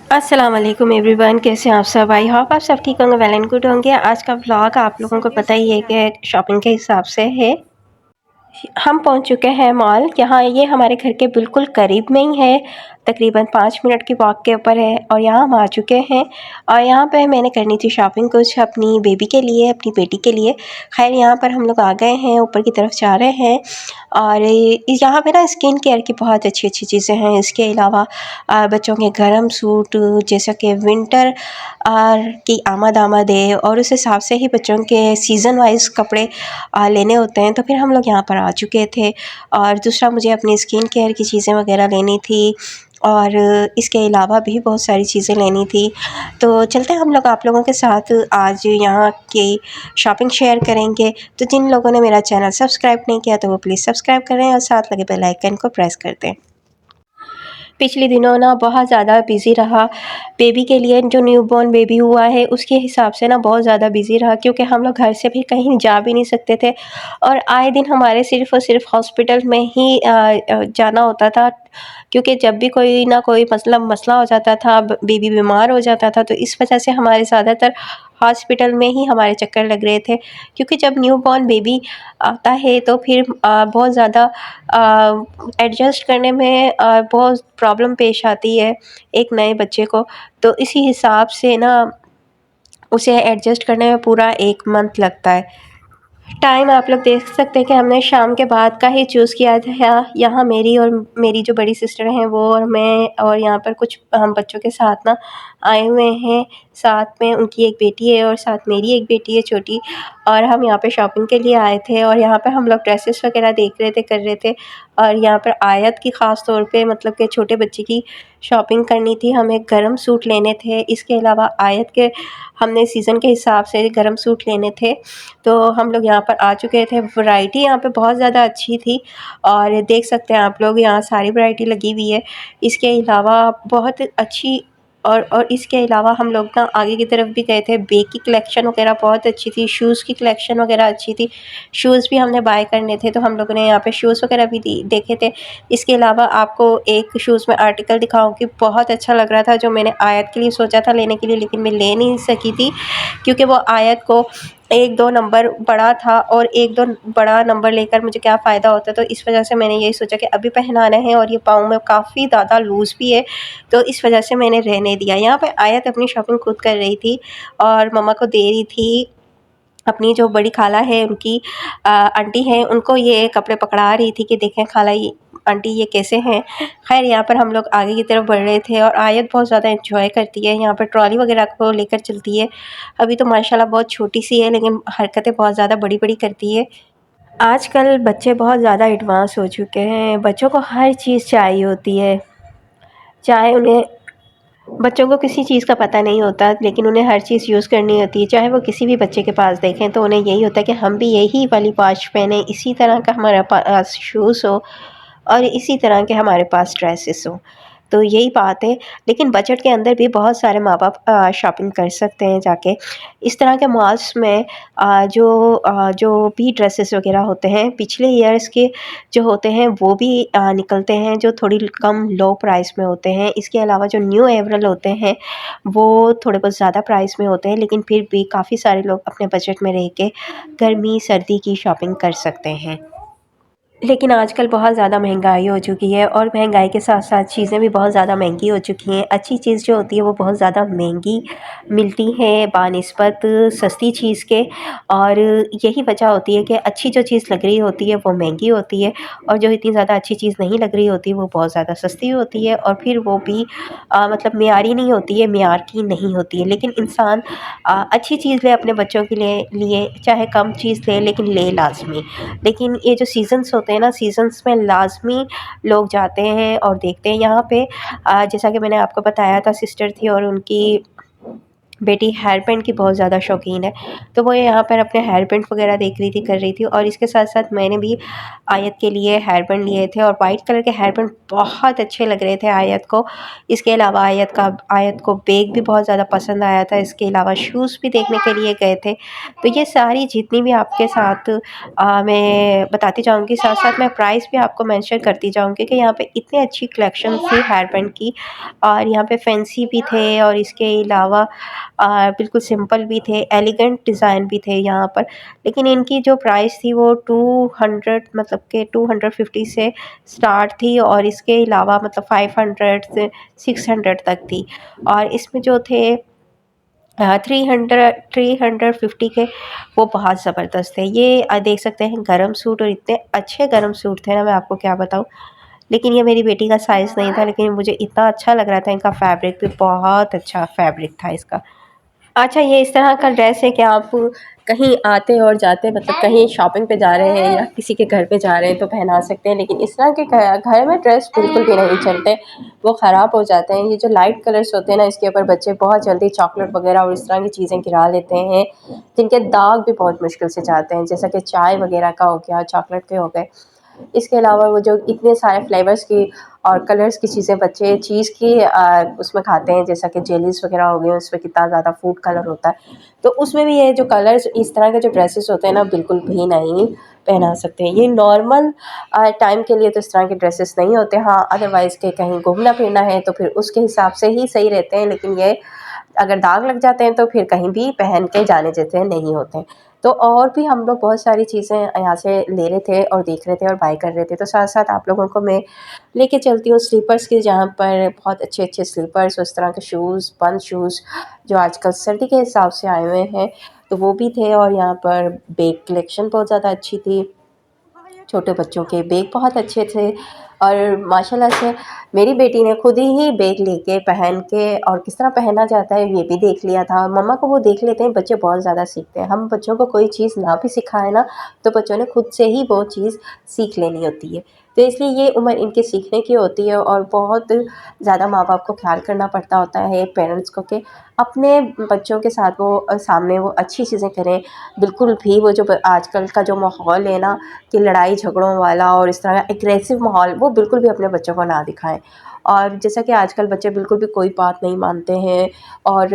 अस्सलाम वालेकुम एवरीवन, कैसे हैं आप सब? आई होप आप सब ठीक होंगे, वेल एंड गुड होंगे। आज का व्लॉग आप लोगों को पता ही है कि शॉपिंग के हिसाब से है। हम पहुंच चुके हैं मॉल। यहाँ ये हमारे घर के बिल्कुल करीब में ही है, तकरीबन 5 मिनट की वॉक के ऊपर है और यहाँ हम आ चुके हैं। और यहाँ पे मैंने करनी थी शॉपिंग कुछ अपनी बेबी के लिए, अपनी बेटी के लिए। खैर यहाँ पर हम लोग आ गए हैं, ऊपर की तरफ जा रहे हैं। और यहाँ पे ना स्किन केयर की बहुत अच्छी-अच्छी चीज़ें हैं। इसके अलावा बच्चों के गर्म सूट, जैसा कि विंटर की आमद है और उस हिसाब से ही बच्चों के सीज़न वाइज़ कपड़े लेने होते हैं। तो फिर हम लोग यहाँ पर आ चुके थे। और दूसरा मुझे अपनी स्किन केयर की चीज़ें वगैरह लेनी थी और इसके अलावा भी बहुत सारी चीज़ें लेनी थी। तो चलते हैं हम लोग आप लोगों के साथ आज यहाँ की शॉपिंग शेयर करेंगे। तो जिन लोगों ने मेरा चैनल सब्सक्राइब नहीं किया तो वो प्लीज़ सब्सक्राइब करें और साथ लगे बेल आइकन को प्रेस कर दें। पिछले दिनों ना बहुत ज़्यादा बिज़ी रहा, बेबी के लिए जो न्यूबॉर्न बेबी हुआ है उसके हिसाब से ना बहुत ज़्यादा बिज़ी रहा, क्योंकि हम लोग घर से भी कहीं जा भी नहीं सकते थे और आए दिन हमारे सिर्फ़ और सिर्फ़ हॉस्पिटल में ही जाना होता था। क्योंकि जब भी कोई ना कोई मसला हो जाता था, बेबी बीमार हो जाता था, तो इस वजह से हमारे ज़्यादातर हॉस्पिटल में ही हमारे चक्कर लग रहे थे। क्योंकि जब न्यूबॉर्न बेबी आता है तो फिर बहुत ज़्यादा एडजस्ट करने में बहुत प्रॉब्लम पेश आती है एक नए बच्चे को। तो इसी हिसाब से ना उसे एडजस्ट करने में पूरा 1 मंथ लगता है। टाइम आप लोग देख सकते हैं कि हमने शाम के बाद का ही चूज़ किया था। यहाँ मेरी जो बड़ी सिस्टर हैं वो और मैं और यहाँ पर कुछ हम बच्चों के साथ ना आए हुए हैं। साथ में उनकी एक बेटी है और साथ मेरी एक बेटी है छोटी, और हम यहाँ पे शॉपिंग के लिए आए थे और यहाँ पे हम लोग ड्रेसेस वगैरह देख रहे थे, कर रहे थे। और यहाँ पर आयत की ख़ास तौर पे मतलब कि छोटे बच्चे की शॉपिंग करनी थी, हमें गर्म सूट लेने थे। इसके अलावा आयत के हमने सीज़न के हिसाब से गर्म सूट लेने थे। तो हम लोग यहाँ पर आ चुके थे। वैरायटी यहाँ पे बहुत ज़्यादा अच्छी थी और देख सकते हैं आप लोग, यहाँ सारी वैरायटी लगी हुई है। इसके अलावा बहुत अच्छी और इसके अलावा हम लोग ना आगे की तरफ भी गए थे। बैग की कलेक्शन वगैरह बहुत अच्छी थी, शूज़ की कलेक्शन वगैरह अच्छी थी। शूज़ भी हमने बाय करने थे तो हम लोगों ने यहाँ पे शूज़ वगैरह भी देखे थे। इसके अलावा आपको एक शूज़ में आर्टिकल दिखाऊँगी, बहुत अच्छा लग रहा था, जो मैंने आयत के लिए सोचा था लेने के लिए, लेकिन मैं ले नहीं सकी थी क्योंकि वो आयत को 1-2 नंबर बड़ा था और 1-2 बड़ा नंबर लेकर मुझे क्या फ़ायदा होता। तो इस वजह से मैंने यही सोचा कि अभी पहनाना है और ये पाँव में काफ़ी ज़्यादा लूज़ भी है, तो इस वजह से मैंने रहने दिया। यहाँ पे आयत अपनी शॉपिंग खुद कर रही थी और मम्मा को दे रही थी। अपनी जो बड़ी खाला है उनकी आंटी हैं, उनको ये कपड़े पकड़ा रही थी कि देखें खाला ये आंटी ये कैसे हैं। ख़ैर यहाँ पर हम लोग आगे की तरफ बढ़ रहे थे और आयत बहुत ज़्यादा एन्जॉय करती है, यहाँ पर ट्रॉली वगैरह को लेकर चलती है। अभी तो माशाल्लाह बहुत छोटी-सी है लेकिन हरकतें बहुत ज़्यादा बड़ी-बड़ी करती है। आजकल बच्चे बहुत ज़्यादा एडवांस हो चुके हैं, बच्चों को हर चीज़ चाहिए होती है। चाहे उन्हें बच्चों को किसी चीज़ का पता नहीं होता, लेकिन उन्हें हर चीज़ यूज़ करनी होती है। चाहे वो किसी भी बच्चे के पास देखें तो उन्हें यही होता है कि हम भी यही वाली वॉच पहने, इसी तरह का हमारे पास शूज़ हो और इसी तरह के हमारे पास ड्रेसेस हों। तो यही बात है, लेकिन बजट के अंदर भी बहुत सारे माँ-बाप शॉपिंग कर सकते हैं जाके। इस तरह के मॉल्स में जो भी ड्रेसेस वग़ैरह होते हैं, पिछले ईयर्स के जो होते हैं वो भी निकलते हैं, जो थोड़ी कम लो प्राइस में होते हैं। इसके अलावा जो न्यू अराइवल होते हैं, वो थोड़े बहुत ज़्यादा प्राइस में होते हैं, लेकिन फिर भी काफ़ी सारे लोग अपने बजट में रह के गर्मी, सर्दी की शॉपिंग कर सकते हैं। लेकिन आजकल बहुत ज़्यादा महंगाई हो चुकी है और महंगाई के साथ-साथ चीज़ें भी बहुत ज़्यादा महंगी हो चुकी हैं। अच्छी चीज़ जो होती है वो बहुत ज़्यादा महंगी मिलती है बानिस्बत सस्ती चीज़ के, और यही वजह होती है कि अच्छी जो चीज़ लग रही होती है वो महंगी होती है और जो इतनी ज़्यादा अच्छी चीज़ नहीं लग रही होती वो बहुत ज़्यादा सस्ती होती है, और फिर वो भी मतलब मेयारी नहीं होती है, मेयार की नहीं होती है। लेकिन इंसान अच्छी चीज़ ले अपने बच्चों के लिए चाहे कम चीज़ ले, लेकिन ले लाज़मी। लेकिन ये जो सीज़न्स होते हैं ना, सीज़न्स में लाज़मी लोग जाते हैं और देखते हैं। यहाँ पे जैसा कि मैंने आपको बताया था, सिस्टर थी और उनकी बेटी हेयर बैंड की बहुत ज़्यादा शौकीन है, तो वो यहाँ पर अपने हेयर बैंड वगैरह देख रही थी, कर रही थी। और इसके साथ-साथ मैंने भी आयत के लिए हेयर बैंड लिए थे और वाइट कलर के हेयर बैंड बहुत अच्छे लग रहे थे आयत को। इसके अलावा आयत को बैग भी बहुत ज़्यादा पसंद आया था। इसके अलावा शूज़ भी देखने के लिए गए थे। तो ये सारी जितनी भी आपके साथ मैं बताती जाऊँगी, साथ-साथ मैं प्राइस भी आपको मेंशन करती जाऊँगी कि यहाँ पे इतनी अच्छी कलेक्शन थी हेयर बैंड की। और यहाँ पे फैंसी भी थे और इसके अलावा बिल्कुल सिंपल भी थे, एलिगेंट डिज़ाइन भी थे यहाँ पर। लेकिन इनकी जो प्राइस थी वो 200 मतलब कि 250 से स्टार्ट थी और इसके अलावा मतलब 500 से 600 तक थी। और इसमें जो थे 350 के, वो बहुत ज़बरदस्त थे। ये देख सकते हैं गरम सूट, और इतने अच्छे गरम सूट थे ना, मैं आपको क्या बताऊँ। लेकिन ये मेरी बेटी का साइज़ नहीं था, लेकिन मुझे इतना अच्छा लग रहा था। इनका फैब्रिक भी बहुत अच्छा फैब्रिक था इसका। अच्छा, ये इस तरह का ड्रेस है कि आप कहीं आते और जाते, मतलब कहीं शॉपिंग पे जा रहे हैं या किसी के घर पे जा रहे हैं तो पहना सकते हैं। लेकिन इस तरह के घर में ड्रेस बिल्कुल भी नहीं चलते, वो ख़राब हो जाते हैं। ये जो लाइट कलर्स होते हैं ना, इसके ऊपर बच्चे बहुत जल्दी चॉकलेट वगैरह और इस तरह की चीज़ें गिरा लेते हैं, जिनके दाग भी बहुत मुश्किल से जाते हैं, जैसा कि चाय वगैरह का हो गया, चॉकलेट के हो गए। इसके अलावा वो जो इतने सारे फ्लेवर्स की और कलर्स की चीज़ें बच्चे चीज़ की उसमें खाते हैं, जैसा कि जेलीज़ वगैरह हो गए, उसमें कितना ज़्यादा फूड कलर होता है। तो उसमें भी ये जो कलर्स, इस तरह के जो ड्रेसेस होते हैं ना, बिल्कुल भी नहीं पहना सकते हैं। ये नॉर्मल टाइम के लिए तो इस तरह के ड्रेसेस नहीं होते। हाँ, अदरवाइज़ के कहीं घूमना फिरना है तो फिर उसके हिसाब से ही सही रहते हैं। लेकिन ये अगर दाग लग जाते हैं तो फिर कहीं भी पहन के जाने जैसे नहीं होते। तो और भी हम लोग बहुत सारी चीज़ें यहाँ से ले रहे थे और देख रहे थे और बाय कर रहे थे। तो साथ-साथ आप लोगों को मैं लेके चलती हूँ स्लीपर्स की, जहाँ पर बहुत अच्छे-अच्छे स्लीपर्स, उस तरह के शूज़, बंद शूज़ जो आजकल सर्दी के हिसाब से आए हुए हैं, तो वो भी थे। और यहाँ पर बैग कलेक्शन बहुत ज़्यादा अच्छी थी। छोटे बच्चों के बैग बहुत अच्छे थे। और माशाल्लाह से मेरी बेटी ने खुद ही बैग लेके पहन के और किस तरह पहना जाता है ये भी देख लिया था। मम्मा को वो देख लेते हैं, बच्चे बहुत ज़्यादा सीखते हैं। हम बच्चों को कोई चीज़ ना भी सिखाएं ना, तो बच्चों ने खुद से ही वो चीज़ सीख लेनी होती है। तो इसलिए ये उम्र इनके सीखने की होती है और बहुत ज़्यादा माँ बाप को ख्याल करना पड़ता होता है पेरेंट्स को, कि अपने बच्चों के साथ वो सामने वो अच्छी चीज़ें करें। बिल्कुल भी वो जो आजकल का जो माहौल है ना, कि लड़ाई झगड़ों वाला और इस तरह का एग्रेसिव माहौल, वो बिल्कुल भी अपने बच्चों को ना दिखाएं। और जैसा कि आजकल बच्चे बिल्कुल भी कोई बात नहीं मानते हैं और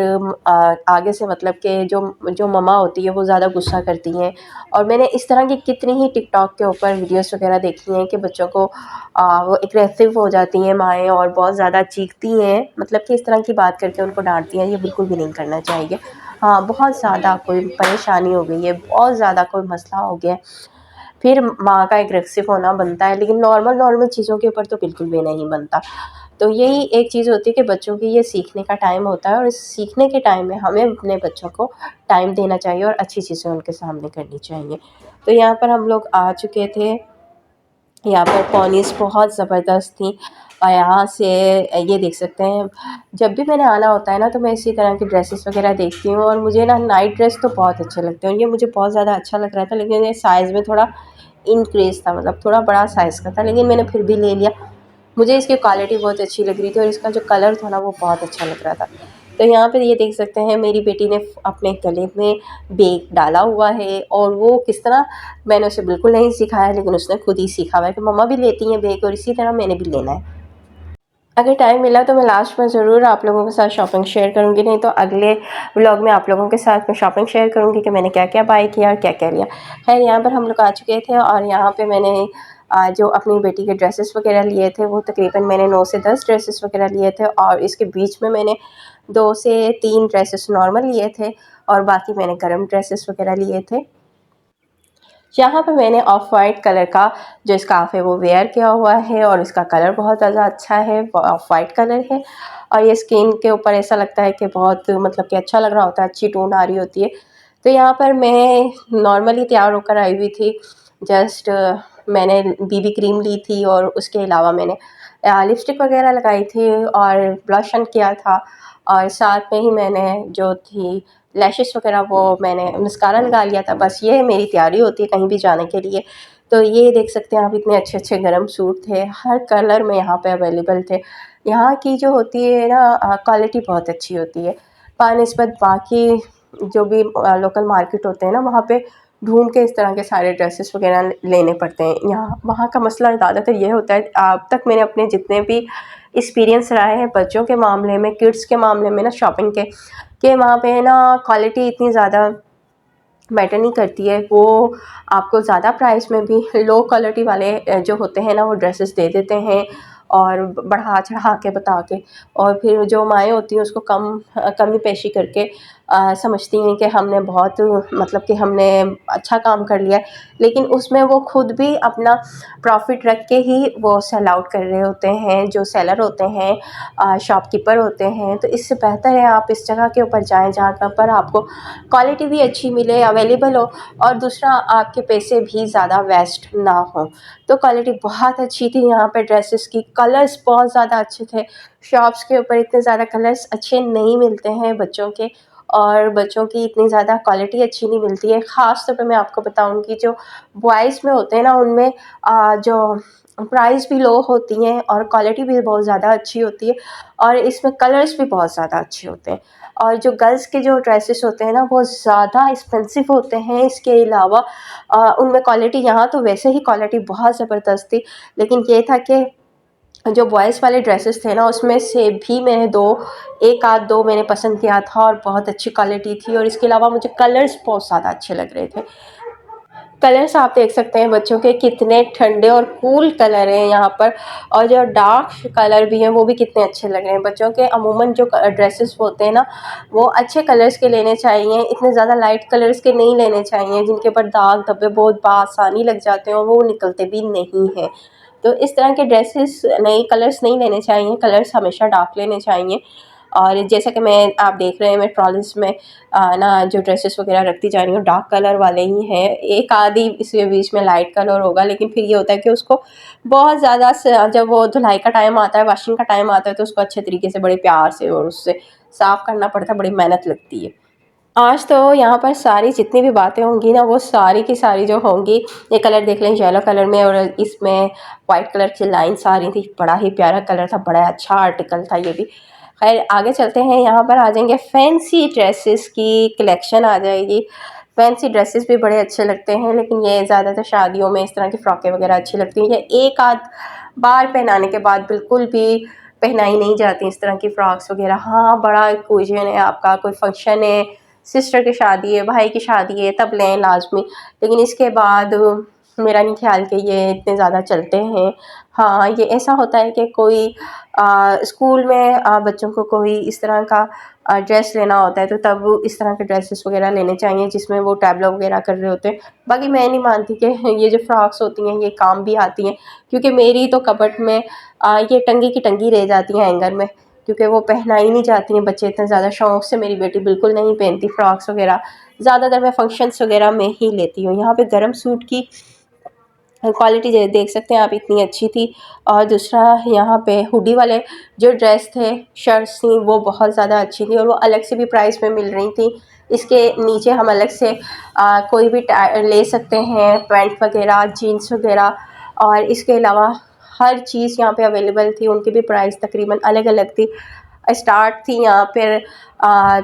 आगे से मतलब कि जो जो मम्मा होती है वो ज़्यादा गुस्सा करती हैं। और मैंने इस तरह की कितनी ही टिकटॉक के ऊपर वीडियोस वगैरह देखी हैं कि बच्चों को वो एग्रेसिव हो जाती हैं माएँ और बहुत ज़्यादा चीखती हैं, मतलब कि इस तरह की बात करके उनको डांटती हैं। ये बिल्कुल भी नहीं करना चाहिए। हाँ, बहुत ज़्यादा कोई परेशानी हो गई है, बहुत ज़्यादा कोई मसला हो गया है, फिर माँ का एग्रेसिव होना बनता है। लेकिन नॉर्मल चीज़ों के ऊपर तो बिल्कुल भी नहीं बनता। तो यही एक चीज़ होती है कि बच्चों की ये सीखने का टाइम होता है और इस सीखने के टाइम में हमें अपने बच्चों को टाइम देना चाहिए और अच्छी चीज़ें उनके सामने करनी चाहिए। तो यहाँ पर हम लोग आ चुके थे। यहाँ पर पॉनीज़ बहुत ज़बरदस्त थी और यहाँ से ये देख सकते हैं, जब भी मैंने आना होता है ना, तो मैं इसी तरह की ड्रेसेस वगैरह देखती हूँ। और मुझे ना नाइट ड्रेस तो बहुत अच्छे लगते हैं और ये मुझे बहुत ज़्यादा अच्छा लग रहा था, लेकिन ये साइज़ में थोड़ा इंक्रीज़ था, मतलब थोड़ा बड़ा साइज़ का था, लेकिन मैंने फिर भी ले लिया। मुझे इसकी क्वालिटी बहुत अच्छी लग रही थी और इसका जो कलर था ना, वो बहुत अच्छा लग रहा था। तो यहाँ पे ये देख सकते हैं मेरी बेटी ने अपने गले में बैग डाला हुआ है और वो किस तरह, मैंने उसे बिल्कुल नहीं सिखाया, लेकिन उसने खुद ही सीखा हुआ है कि मम्मा भी लेती हैं बैग और इसी तरह मैंने भी लेना है। अगर टाइम मिला तो मैं लास्ट में ज़रूर आप लोगों के साथ शॉपिंग शेयर करूँगी, नहीं तो अगले व्लॉग में आप लोगों के साथ मैं शॉपिंग शेयर करूँगी कि मैंने क्या-क्या बाय किया और क्या-क्या लिया। ख़ैर, यहाँ पर हम लोग आ चुके थे और यहाँ पे मैंने जो अपनी बेटी के ड्रेसेस वग़ैरह लिए थे, वो तकरीबन मैंने 9 से 10 ड्रेसेस वग़ैरह लिए थे और इसके बीच में मैंने 2 से 3 ड्रेसेस नॉर्मल लिए थे और बाकी मैंने गरम ड्रेसेस वग़ैरह लिए थे। यहाँ पे मैंने ऑफ वाइट कलर का जो स्कार्फ़ है वो वेयर किया हुआ है और इसका कलर बहुत ज़्यादा अच्छा है, ऑफ वाइट कलर है और ये स्किन के ऊपर ऐसा लगता है कि बहुत मतलब कि अच्छा लग रहा होता है, अच्छी टोन आ रही होती है। तो यहाँ पर मैं नॉर्मली तैयार होकर आई हुई थी। जस्ट मैंने बीबी क्रीम ली थी और उसके अलावा मैंने लिपस्टिक वगैरह लगाई थी और ब्लश ऑन किया था और साथ में ही मैंने जो थी लैशेस वगैरह, वो मैंने मस्कारा लगा लिया था। बस ये मेरी तैयारी होती है कहीं भी जाने के लिए। तो ये देख सकते हैं आप, इतने अच्छे-अच्छे गरम सूट थे, हर कलर में यहाँ पे अवेलेबल थे। यहाँ की जो होती है ना क्वालिटी बहुत अच्छी होती है। बानिस्बत बाकी जो भी लोकल मार्केट होते हैं ना, वहाँ पे ढूंढ के इस तरह के सारे ड्रेसेस वगैरह लेने पड़ते हैं। यहाँ वहाँ का मसला ज़्यादातर ये होता है, अब तक मैंने अपने जितने भी एक्सपीरियंस रहा है बच्चों के मामले में, किड्स के मामले में ना, शॉपिंग के वहाँ पे ना क्वालिटी इतनी ज़्यादा मैटर नहीं करती है। वो आपको ज़्यादा प्राइस में भी लो क्वालिटी वाले जो होते हैं ना, वो ड्रेसेस दे देते हैं और बढ़ा चढ़ा के बता के, और फिर जो माएँ होती हैं उसको कमी पेशी करके समझती हैं कि हमने बहुत, मतलब कि हमने अच्छा काम कर लिया है, लेकिन उसमें वो खुद भी अपना प्रॉफिट रख के ही वो सेल आउट कर रहे होते हैं, जो सेलर होते हैं, शॉपकीपर होते हैं। तो इससे बेहतर है आप इस जगह के ऊपर जाएँ जहाँ पर आपको क्वालिटी भी अच्छी मिले, अवेलेबल हो, और दूसरा आपके पैसे भी ज़्यादा वेस्ट ना हो। तो क्वालिटी बहुत अच्छी थी यहाँ पे ड्रेसेस की, कलर्स बहुत ज़्यादा अच्छे थे। शॉप्स के ऊपर इतने ज़्यादा कलर्स अच्छे नहीं मिलते हैं बच्चों के, और बच्चों की इतनी ज़्यादा क्वालिटी अच्छी नहीं मिलती है। ख़ास तौर पे मैं आपको बताऊँ कि जो बॉयज़ में होते हैं ना, उनमें जो प्राइस भी लो होती हैं और क्वालिटी भी बहुत ज़्यादा अच्छी होती है, और इसमें कलर्स भी बहुत ज़्यादा अच्छे होते हैं। और जो गर्ल्स के जो ड्रेसेस होते हैं ना, वो ज़्यादा एक्सपेंसिव होते हैं। इसके अलावा उनमें क्वालिटी, यहाँ तो वैसे ही क्वालिटी बहुत ज़बरदस्त थी, लेकिन ये था कि जो बॉयज़ वाले ड्रेसेस थे ना, उसमें से भी मैंने एक आध दो मैंने पसंद किया था, और बहुत अच्छी क्वालिटी थी। और इसके अलावा मुझे कलर्स बहुत ज़्यादा अच्छे लग रहे थे। कलर्स आप देख सकते हैं बच्चों के, कितने ठंडे और कूल कलर हैं यहाँ पर, और जो डार्क कलर भी हैं वो भी कितने अच्छे लग रहे हैं बच्चों के। अमूमन जो ड्रेसेस होते हैं ना, वो अच्छे कलर्स के लेने चाहिए, इतने ज़्यादा लाइट कलर्स के नहीं लेने चाहिए जिनके ऊपर दाग धब्बे बहुत आसानी लग जाते हैं और वो निकलते भी नहीं हैं। तो इस तरह के ड्रेसेस नहीं, कलर्स नहीं लेने चाहिए, कलर्स हमेशा डार्क लेने चाहिए। और जैसा कि आप देख रहे हैं, मैं ट्रॉलीज़ में ना जो ड्रेसेस वगैरह रखती जा रही हूँ, डार्क कलर वाले ही हैं। एक आधी इसके बीच में लाइट कलर होगा, लेकिन फिर ये होता है कि उसको बहुत ज़्यादा जब वो धुलाई का टाइम आता है, वॉशिंग का टाइम आता है, तो उसको अच्छे तरीके से बड़े प्यार से और उससे साफ़ करना पड़ता है, बड़ी मेहनत लगती है। आज तो यहाँ पर सारी जितनी भी बातें होंगी ना, वो सारी की सारी जो होंगी, ये कलर देख लें येलो कलर में, और इसमें वाइट कलर की लाइन्स आ रही थी, बड़ा ही प्यारा कलर था, बड़ा अच्छा आर्टिकल था ये भी। खैर आगे चलते हैं, यहाँ पर आ जाएंगे फैंसी ड्रेसेस की कलेक्शन आ जाएगी। फैंसी ड्रेसेस भी बड़े अच्छे लगते हैं, लेकिन ये ज़्यादातर शादियों में इस तरह की फ़्रॉकें वगैरह अच्छी लगती हैं, ये एक आध बार पहनाने के बाद बिल्कुल भी पहनाई नहीं जाती इस तरह की फ़्रॉक्स वगैरह। हाँ, बड़ा ओकेजन है आपका, कोई फंक्शन है, सिस्टर की शादी है, भाई की शादी है, तब लें लाज़मी, लेकिन इसके बाद मेरा नहीं ख्याल कि ये इतने ज़्यादा चलते हैं। हाँ, ये ऐसा होता है कि कोई स्कूल में बच्चों को कोई इस तरह का ड्रेस लेना होता है, तो तब इस तरह के ड्रेसेस वगैरह लेने चाहिए जिसमें वो टैबलो वगैरह कर रहे होते हैं। बाकी मैं नहीं मानती कि ये जो फ्रॉक्स होती हैं ये काम भी आती हैं, क्योंकि मेरी तो कबर्ड में ये टंगी की टंगी रह जाती हैं हैंगर में, क्योंकि वो पहनाई नहीं जाती हैं। बच्चे इतने ज़्यादा शौक़ से, मेरी बेटी बिल्कुल नहीं पहनती फ्रॉक्स वगैरह, ज़्यादातर मैं फंक्शंस वगैरह में ही लेती हूँ। यहाँ पे गर्म सूट की क्वालिटी देख सकते हैं आप, इतनी अच्छी थी। और दूसरा यहाँ पे हुडी वाले जो ड्रेस थे, शर्ट्स थी, वो बहुत ज़्यादा अच्छी थी, और वो अलग से भी प्राइस में मिल रही थी। इसके नीचे हम अलग से कोई भी ले सकते हैं, पैंट वगैरह, जीन्स वगैरह, और इसके अलावा हर चीज़ यहाँ पे अवेलेबल थी। उनकी भी प्राइस तकरीबन अलग अलग थी। स्टार्ट थी यहाँ पर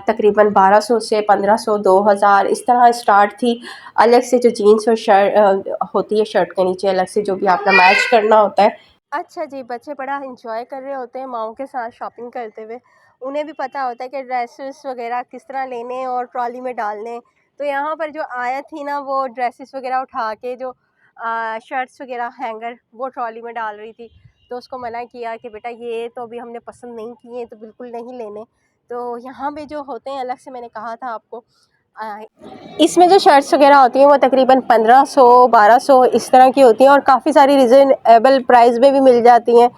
तकरीबन 1200 से 1500, 2000 इस तरह स्टार्ट थी। अलग से जो जीन्स और शर्ट होती है, शर्ट के नीचे अलग से जो भी आपका मैच करना होता है। अच्छा जी, बच्चे बड़ा इंजॉय कर रहे होते हैं माँओं के साथ शॉपिंग करते हुए। उन्हें भी पता होता है कि ड्रेसेस वगैरह किस तरह लेने हैं और ट्रॉली में डालने हैं। तो यहाँ पर जो आया थी ना, वो ड्रेसेस वगैरह उठा के जो शर्ट्स वगैरह हैंगर वो ट्रॉली में डाल रही थी, तो उसको मना किया कि बेटा ये तो अभी हमने पसंद नहीं किए, तो बिल्कुल नहीं लेने। तो यहाँ पे जो होते हैं अलग से, मैंने कहा था आपको, इसमें जो शर्ट्स वगैरह होती हैं वो तकरीबन 1500, 1200 इस तरह की होती हैं, और काफ़ी सारी रीज़नेबल प्राइस में भी मिल जाती हैं,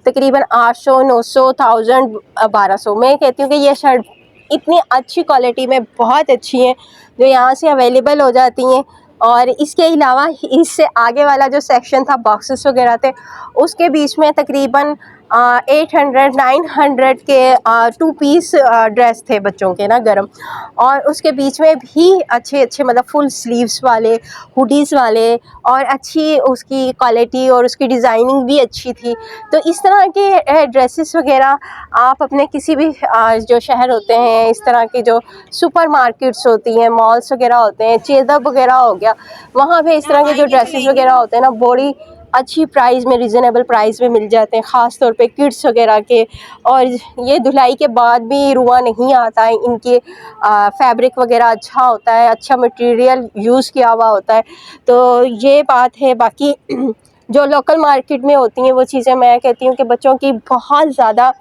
तकरीबन 800, 900, 1000, 1200। मैं कहती हूँ कि ये शर्ट इतनी अच्छी क्वालिटी में बहुत अच्छी हैं, जो यहाँ से अवेलेबल हो जाती हैं। और इसके अलावा इससे आगे वाला जो सेक्शन था, बॉक्सेस वगैरह थे, उसके बीच में तकरीबन 800 900 के 2 पीस ड्रेस थे बच्चों के ना गरम, और उसके बीच में भी अच्छे अच्छे मतलब फुल स्लीव्स वाले हुडीज़ वाले, और अच्छी उसकी क्वालिटी और उसकी डिज़ाइनिंग भी अच्छी थी। तो इस तरह के ड्रेसेस वगैरह आप अपने किसी भी जो शहर होते हैं, इस तरह के जो सुपर मार्केट्स होती हैं, मॉल्स वगैरह होते हैं, चेज़अप वगैरह हो गया, वहाँ पे इस तरह के जो ड्रेसेस वगैरह होते हैं ना, बड़ी अच्छी प्राइस में, रिजनेबल प्राइस में मिल जाते हैं, ख़ास तौर पे किड्स वगैरह के। और ये धुलाई के बाद भी रुआ नहीं आता है, इनके फैब्रिक वगैरह अच्छा होता है, अच्छा मटेरियल यूज़ किया हुआ होता है। तो ये बात है। बाकी जो लोकल मार्केट में होती हैं वो चीज़ें, मैं कहती हूँ कि बच्चों की बहुत ज़्यादा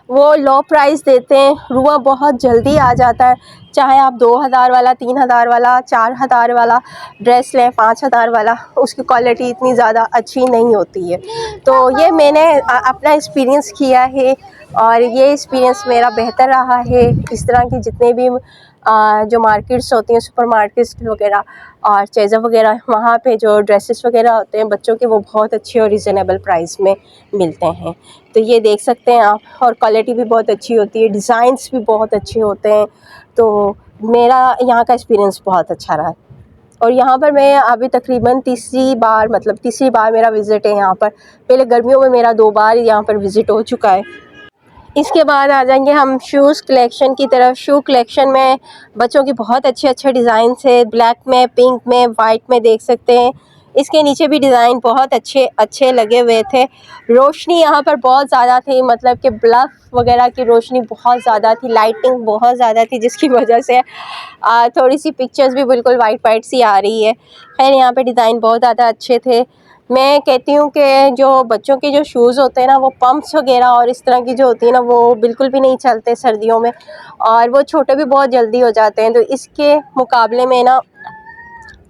वो लो प्राइस देते हैं, रुआ बहुत जल्दी आ जाता है। चाहे आप 2000 वाला, 3000 वाला, 4000 वाला ड्रेस लें, 5000 वाला, उसकी क्वालिटी इतनी ज़्यादा अच्छी नहीं होती है। तो ये मैंने अपना एक्सपीरियंस किया है, और ये एक्सपीरियंस मेरा बेहतर रहा है। इस तरह की जितने भी जो मार्केट्स होती हैं, सुपर मार्केट्स वगैरह और चेज़अप वगैरह, वहाँ पे जो ड्रेसेस वगैरह होते हैं बच्चों के, वो बहुत अच्छे और रिज़नेबल प्राइस में मिलते हैं। तो ये देख सकते हैं आप, और क्वालिटी भी बहुत अच्छी होती है, डिज़ाइंस भी बहुत अच्छे होते हैं। तो मेरा यहाँ का एक्सपीरियंस बहुत अच्छा रहा, और यहाँ पर मैं अभी तकरीबन तीसरी बार मेरा विज़िट है यहाँ पर। पहले गर्मियों में मेरा 2 बार यहाँ पर विज़िट हो चुका है। इसके बाद आ जाएंगे हम शूज़ कलेक्शन की तरफ। शू कलेक्शन में बच्चों की बहुत अच्छे अच्छे डिज़ाइन है, ब्लैक में, पिंक में, वाइट में, देख सकते हैं। इसके नीचे भी डिज़ाइन बहुत अच्छे अच्छे लगे हुए थे। रोशनी यहाँ पर बहुत ज़्यादा थी, मतलब कि बल्ब वगैरह की रोशनी बहुत ज़्यादा थी, लाइटिंग बहुत ज़्यादा थी, जिसकी वजह से थोड़ी सी पिक्चर्स भी बिल्कुल वाइट वाइट सी आ रही है। खैर, यहाँ पे डिज़ाइन बहुत ज़्यादा अच्छे थे। मैं कहती हूँ कि जो बच्चों के जो शूज़ होते हैं ना, वो पम्प्स वगैरह और इस तरह की जो होती है ना, वो बिल्कुल भी नहीं चलते सर्दियों में, और वो छोटे भी बहुत जल्दी हो जाते हैं। तो इसके मुकाबले में ना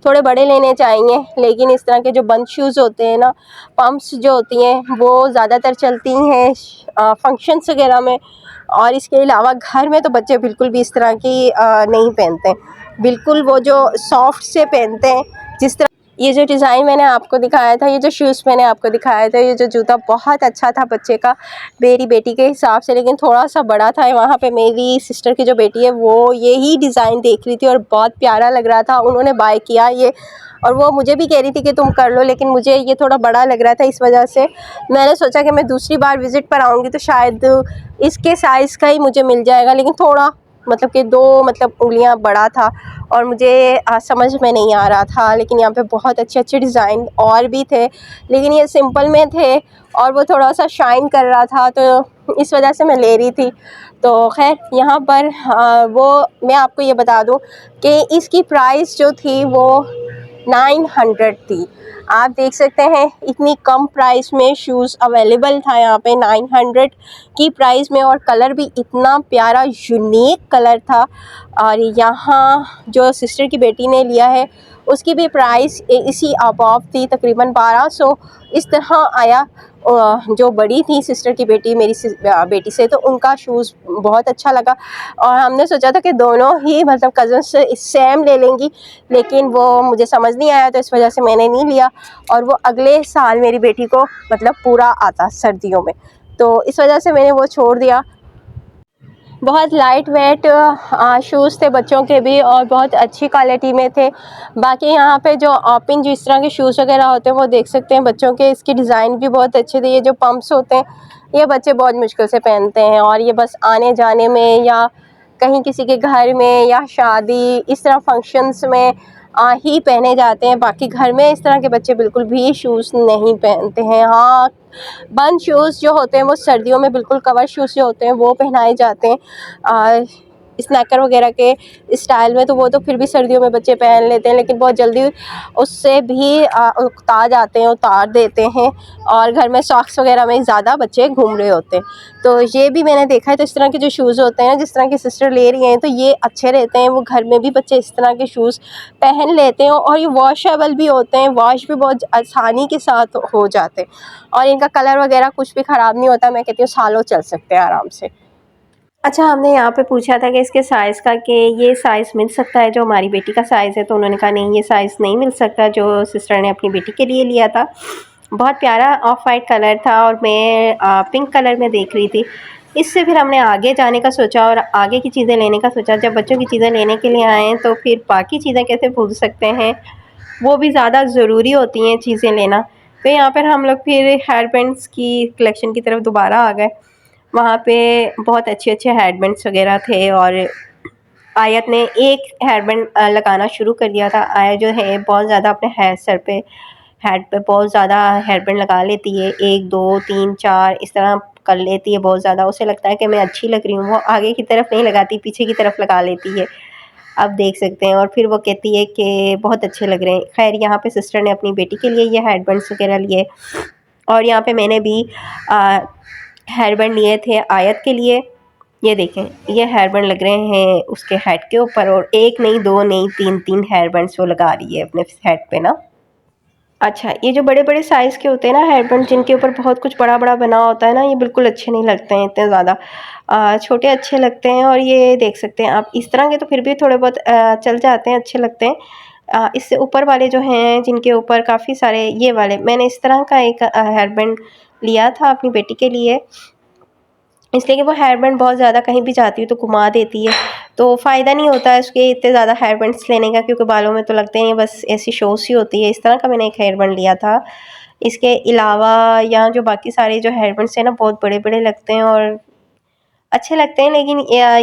थोड़े बड़े लेने चाहिए। लेकिन इस तरह के जो बंद शूज़ होते हैं ना, पम्प्स जो होती हैं, वो ज़्यादातर चलती हैं फंक्शंस वगैरह में। और इसके अलावा घर में तो बच्चे बिल्कुल भी इस तरह की नहीं पहनते, बिल्कुल वो जो सॉफ्ट से पहनते हैं। जिस तरह ये जो डिज़ाइन मैंने आपको दिखाया था, ये जो शूज़ मैंने आपको दिखाया था, ये जो जूता बहुत अच्छा था बच्चे का, मेरी बेटी के हिसाब से, लेकिन थोड़ा सा बड़ा था। वहाँ पे मेरी सिस्टर की जो बेटी है, वो यही डिज़ाइन देख रही थी और बहुत प्यारा लग रहा था, उन्होंने बाय किया ये। और वो मुझे भी कह रही थी कि तुम कर लो, लेकिन मुझे ये थोड़ा बड़ा लग रहा था, इस वजह से मैंने सोचा कि मैं दूसरी बार विज़िट पर आऊँगी तो शायद इसके साइज़ का ही मुझे मिल जाएगा। लेकिन थोड़ा मतलब कि 2 मतलब उंगलियां बड़ा था, और मुझे समझ में नहीं आ रहा था। लेकिन यहाँ पे बहुत अच्छे अच्छे डिज़ाइन और भी थे, लेकिन ये सिंपल में थे और वो थोड़ा सा शाइन कर रहा था, तो इस वजह से मैं ले रही थी। तो खैर, यहाँ पर वो मैं आपको ये बता दूँ कि इसकी प्राइस जो थी वो 900 थी। आप देख सकते हैं इतनी कम प्राइस में शूज़ अवेलेबल था यहाँ पे 900 की प्राइस में, और कलर भी इतना प्यारा यूनिक कलर था। और यहाँ जो सिस्टर की बेटी ने लिया है, उसकी भी प्राइस इसी अबाव थी, तकरीबन 1200 इस तरह आया। जो बड़ी थी सिस्टर की बेटी मेरी बेटी से, तो उनका शूज़ बहुत अच्छा लगा, और हमने सोचा था कि दोनों ही मतलब कज़न्स सेम ले लेंगी, लेकिन वो मुझे समझ नहीं आया, तो इस वजह से मैंने नहीं लिया। और वो अगले साल मेरी बेटी को मतलब पूरा आता सर्दियों में, तो इस वजह से मैंने वो छोड़ दिया। बहुत लाइट वेट शूज़ थे बच्चों के भी, और बहुत अच्छी क्वालिटी में थे। बाकी यहाँ पे जो ओपन जिस तरह के शूज़ वगैरह होते हैं, वो देख सकते हैं बच्चों के, इसके डिज़ाइन भी बहुत अच्छे थे। ये जो पम्प्स होते हैं, ये बच्चे बहुत मुश्किल से पहनते हैं, और ये बस आने जाने में या कहीं किसी के घर में या शादी इस तरह फंक्शंस में ही पहने जाते हैं। बाकी घर में इस तरह के बच्चे बिल्कुल भी शूज़ नहीं पहनते हैं। हाँ, बंद शूज़ जो होते हैं वो सर्दियों में, बिल्कुल कवर शूज़ जो होते हैं वो पहनाए जाते हैं स्नैकर वगैरह के स्टाइल में, तो वो तो फिर भी सर्दियों में बच्चे पहन लेते हैं, लेकिन बहुत जल्दी उससे भी उतार देते हैं, और घर में सॉक्स वगैरह में ज़्यादा बच्चे घूम रहे होते हैं। तो ये भी मैंने देखा है। तो इस तरह के जो शूज़ होते हैं, जिस तरह की सिस्टर ले रही हैं, तो ये अच्छे रहते हैं। वो घर में भी बच्चे इस तरह के शूज़ पहन लेते हैं, और ये वॉशेबल भी होते हैं, वॉश भी बहुत आसानी के साथ हो जाते हैं, और इनका कलर वगैरह कुछ भी ख़राब नहीं होता। मैं कहती हूँ सालों चल सकते हैं आराम से। अच्छा, हमने यहाँ पे पूछा था कि इसके साइज़ का, कि ये साइज़ मिल सकता है जो हमारी बेटी का साइज़ है, तो उन्होंने कहा नहीं, ये साइज़ नहीं मिल सकता जो सिस्टर ने अपनी बेटी के लिए लिया था। बहुत प्यारा ऑफ वाइट कलर था और मैं पिंक कलर में देख रही थी। इससे फिर हमने आगे जाने का सोचा और आगे की चीज़ें लेने का सोचा। जब बच्चों की चीज़ें लेने के लिए आए तो फिर बाकी चीज़ें कैसे भूल सकते हैं, वो भी ज़्यादा ज़रूरी होती हैं चीज़ें लेना। तो यहाँ पर हम लोग फिर हेयर बैंड्स की कलेक्शन की तरफ दोबारा आ गए। वहाँ पे बहुत अच्छे-अच्छे हेयर बैंड्स वग़ैरह थे और आयत ने एक हेयर बैंड लगाना शुरू कर दिया था। आया जो है बहुत ज़्यादा अपने सर पे हेड पे बहुत ज़्यादा हेयर बैंड लगा लेती है, 1 2 3 4 इस तरह कर लेती है बहुत ज़्यादा। उसे लगता है कि मैं अच्छी लग रही हूँ, वो आगे की तरफ नहीं लगाती, पीछे की तरफ लगा लेती है। आप देख सकते हैं और फिर वो कहती है कि बहुत अच्छे लग रहे हैं। ख़ैर यहाँ पे सिस्टर ने अपनी बेटी के लिए ये हेयर बैंड्स वग़ैरह लिए और यहाँ पे मैंने भी हेयर बैंड लिए थे आयत के लिए। ये देखें, ये हेयर बैंड लग रहे हैं उसके हेड के ऊपर और 1 नहीं 2 नहीं 3-3 हेयर बैंड्स वो लगा रही है अपने हेड पे ना। अच्छा, ये जो बड़े-बड़े साइज़ के होते हैं ना हेयर बैंड जिनके ऊपर बहुत कुछ बड़ा-बड़ा बना होता है ना, ये बिल्कुल अच्छे नहीं लगते हैं इतने ज़्यादा। छोटे अच्छे लगते हैं और ये देख सकते हैं आप इस तरह के तो फिर भी थोड़े बहुत चल जाते हैं, अच्छे लगते हैं। इससे ऊपर वाले जो हैं जिनके ऊपर काफ़ी सारे ये वाले मैंने इस तरह का एक हेयर बैंड लिया था अपनी बेटी के लिए। इसलिए कि वो हेयर बैंड बहुत ज़्यादा कहीं भी जाती है तो घुमा देती है, तो फ़ायदा नहीं होता है उसके इतने ज़्यादा हेयर बैंड्स लेने का क्योंकि बालों में तो लगते हैं बस ऐसी शो सी होती है। इस तरह का मैंने एक हेयर बैंड लिया था। इसके अलावा यहाँ जो बाकी सारे जो हेयर बैंड्स हैं ना बहुत बड़े-बड़े लगते हैं और अच्छे लगते हैं लेकिन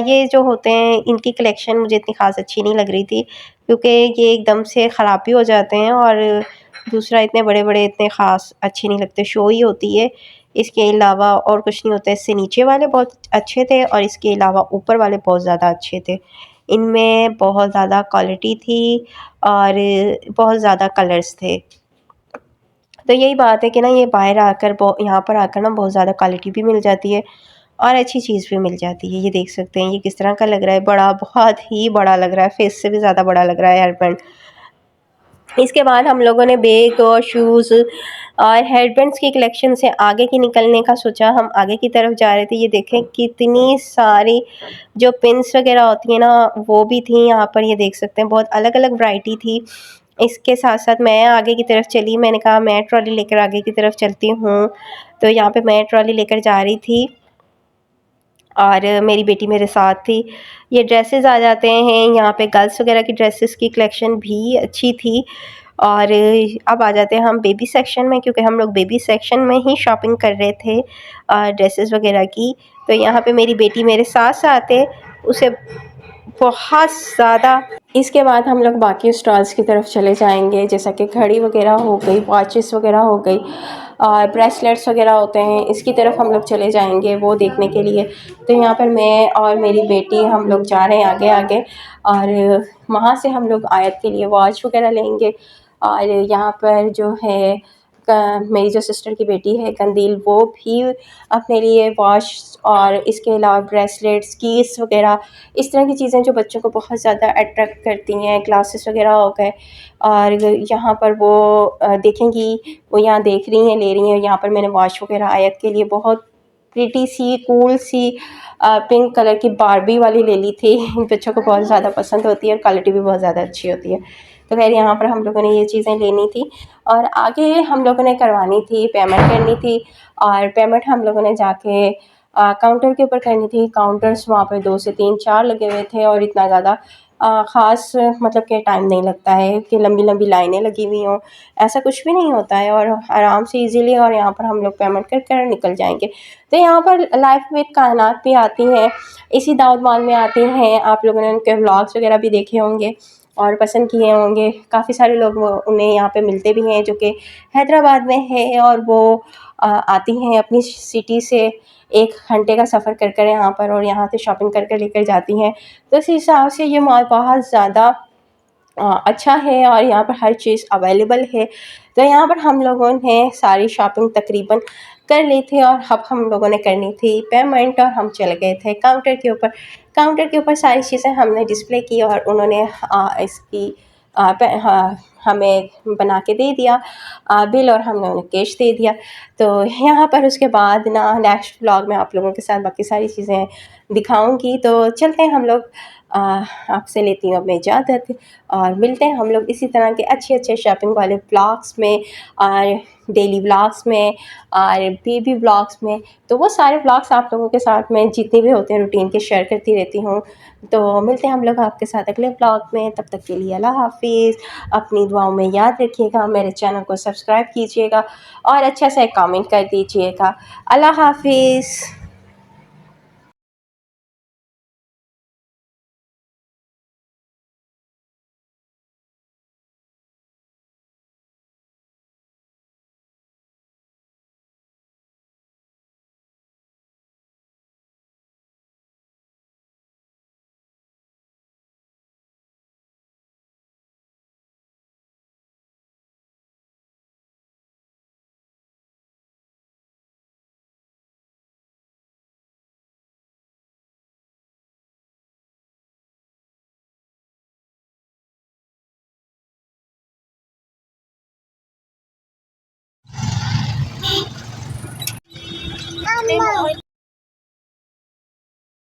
ये जो होते हैं इनकी कलेक्शन मुझे इतनी ख़ास अच्छी नहीं लग रही थी क्योंकि ये एकदम से ख़राब भी हो जाते हैं और दूसरा इतने बड़े-बड़े इतने ख़ास अच्छे नहीं लगते, शो ही होती है। इसके अलावा और कुछ नहीं होता है। इससे नीचे वाले बहुत अच्छे थे और इसके अलावा ऊपर वाले बहुत ज़्यादा अच्छे थे। इनमें बहुत ज़्यादा क्वालिटी थी और बहुत ज़्यादा कलर्स थे। तो यही बात है कि ना ये बाहर आकर यहाँ पर आकर ना बहुत ज़्यादा क्वालिटी भी मिल जाती है और अच्छी चीज़ भी मिल जाती है। ये देख सकते हैं ये किस तरह का लग रहा है, बड़ा बहुत ही बड़ा लग रहा है, फेस से भी ज़्यादा बड़ा लग रहा है हेयर बैंड। इसके बाद हम लोगों ने बैग और शूज़ और हेयरबैंड्स की कलेक्शन से आगे की निकलने का सोचा। हम आगे की तरफ जा रहे थे। ये देखें कितनी सारी जो पिन्स वग़ैरह होती हैं ना वो भी थी यहाँ पर। ये देख सकते हैं बहुत अलग-अलग वैरायटी थी। इसके साथ-साथ मैं आगे की तरफ चली। मैंने कहा मैं ट्रॉली लेकर आगे की तरफ चलती हूँ। तो यहाँ पे मैं ट्रॉली लेकर जा रही थी और मेरी बेटी मेरे साथ थी। ये ड्रेसेस आ जाते हैं यहाँ पे गर्ल्स वग़ैरह की ड्रेसेस की कलेक्शन भी अच्छी थी और अब आ जाते हैं हम बेबी सेक्शन में क्योंकि हम लोग बेबी सेक्शन में ही शॉपिंग कर रहे थे ड्रेसेस वग़ैरह की। तो यहाँ पे मेरी बेटी मेरे साथ-साथ है, उसे बहुत ज़्यादा इसके बाद हम लोग बाकी स्टॉल्स की तरफ चले जाएँगे जैसा कि घड़ी वग़ैरह हो गई, वॉचेस वग़ैरह हो गई और ब्रेसलेट्स वग़ैरह होते हैं, इसकी तरफ हम लोग चले जाएँगे वो देखने के लिए। तो यहाँ पर मैं और मेरी बेटी हम लोग जा रहे हैं आगे-आगे और वहाँ से हम लोग आयत के लिए वॉच वग़ैरह लेंगे और यहाँ पर जो है मेरी जो सिस्टर की बेटी है कंदील वो भी अपने लिए वॉच और इसके अलावा ब्रेसलेट्स, कीस वग़ैरह इस तरह की चीज़ें जो बच्चों को बहुत ज़्यादा अट्रैक्ट करती हैं, ग्लासेस वग़ैरह हो गए और यहाँ पर वो देखेंगी, वो यहाँ देख रही हैं, ले रही हैं। यहाँ पर मैंने वॉच वग़ैरह आयत के लिए बहुत प्रिटी सी, कूल सी पिंक कलर की बार्बी वाली ले ली थी। बच्चों को बहुत ज़्यादा पसंद होती है और क्वालिटी भी बहुत ज़्यादा अच्छी होती है। तो ख़ैर यहाँ पर हम लोगों ने ये चीज़ें लेनी थी और आगे हम लोगों ने करवानी थी, पेमेंट करनी थी और पेमेंट हम लोगों ने जाके काउंटर के ऊपर करनी थी। काउंटर्स वहाँ पे 2 से 3 4 लगे हुए थे और इतना ज़्यादा ख़ास मतलब कि टाइम नहीं लगता है कि लंबी-लंबी लाइनें लगी हुई हों, ऐसा कुछ भी नहीं होता है और आराम से ईज़िली और यहाँ पर हम लोग पेमेंट कर कर निकल जाएँगे। तो यहाँ पर लाइफ़ विद कायनात भी आती हैं, इसी दाऊद मॉल में आती हैं। आप लोगों ने उनके व्लॉग्स वग़ैरह भी देखे होंगे और पसंद किए होंगे। काफ़ी सारे लोग वो उन्हें यहाँ पे मिलते भी हैं जो कि हैदराबाद में है और वो आती हैं अपनी सिटी से 1 घंटे का सफ़र कर कर यहाँ पर और यहाँ से शॉपिंग कर कर लेकर जाती हैं। तो इस हिसाब से ये मॉल बहुत ज़्यादा अच्छा है और यहाँ पर हर चीज़ अवेलेबल है। तो यहाँ पर हम लोगों ने सारी शॉपिंग तकरीबन कर ली थी और अब हम लोगों ने करनी थी पेमेंट और हम चले गए थे काउंटर के ऊपर। काउंटर के ऊपर सारी चीज़ें हमने डिस्प्ले की और उन्होंने इसकी हमें बना के दे दिया बिल, और हमने उन्हें कैश दे दिया। तो यहाँ पर उसके बाद ना नेक्स्ट व्लॉग में आप लोगों के साथ बाकी सारी चीज़ें दिखाऊंगी। तो चलते हैं हम लोग, आपसे लेती हूँ अब मैं इजाज़त, और मिलते हैं हम लोग इसी तरह के अच्छे अच्छे शॉपिंग वाले व्लॉग्स में, और डेली व्लॉग्स में, और बेबी व्लॉग्स में। तो वो सारे व्लॉग्स आप लोगों के साथ में जितने भी होते हैं रूटीन के शेयर करती रहती हूँ। तो मिलते हैं हम लोग आपके साथ अगले व्लॉग में, तब तक के लिए अल्लाह हाफिज़। अपनी दुआओं में याद रखिएगा, मेरे चैनल को सब्सक्राइब कीजिएगा और अच्छा सा एक कमेंट कर दीजिएगा। अल्लाह हाफिज़।